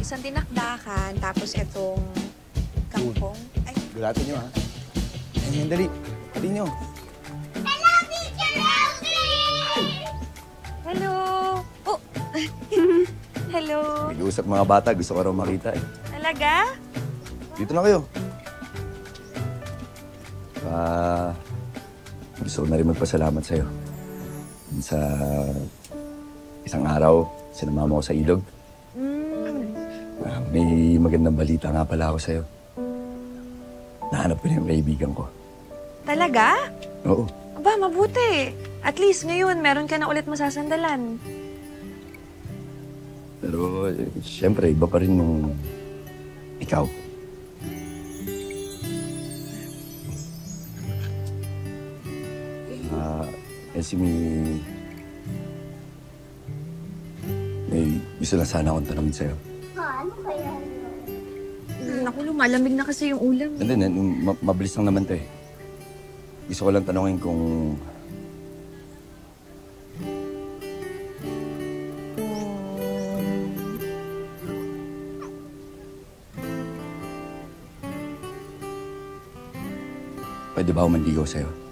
isang dinakdakan, tapos itong kangkong. Ay, Gulatin nyo, ha? Ayun, dali. Dali nyo. hello, Teacher Elsie! Hello! Oh! Hello! Nag-uusap mga bata. Gusto ko raw makita, eh. Talaga? Dito na kayo. Gusto ko na rin magpasalamat sa'yo. Sa isang araw, sinama mo ako sa ilog. May magandang balita nga pala ako sa'yo. Nahanap ko na yung kaibigan ko. Talaga? Oo. Aba, mabuti. At least ngayon, meron ka na ulit masasandalan. Pero, siyempre, iba pa rin yung ikaw. Elsie, may gusto lang sana akong tanongin sa'yo. Ano kaya? Naku, lumalamig na kasi yung ulam. Hindi, mabilis lang naman to eh. Gusto ko lang tanongin kung... Pwede ba ako manligaw sa'yo?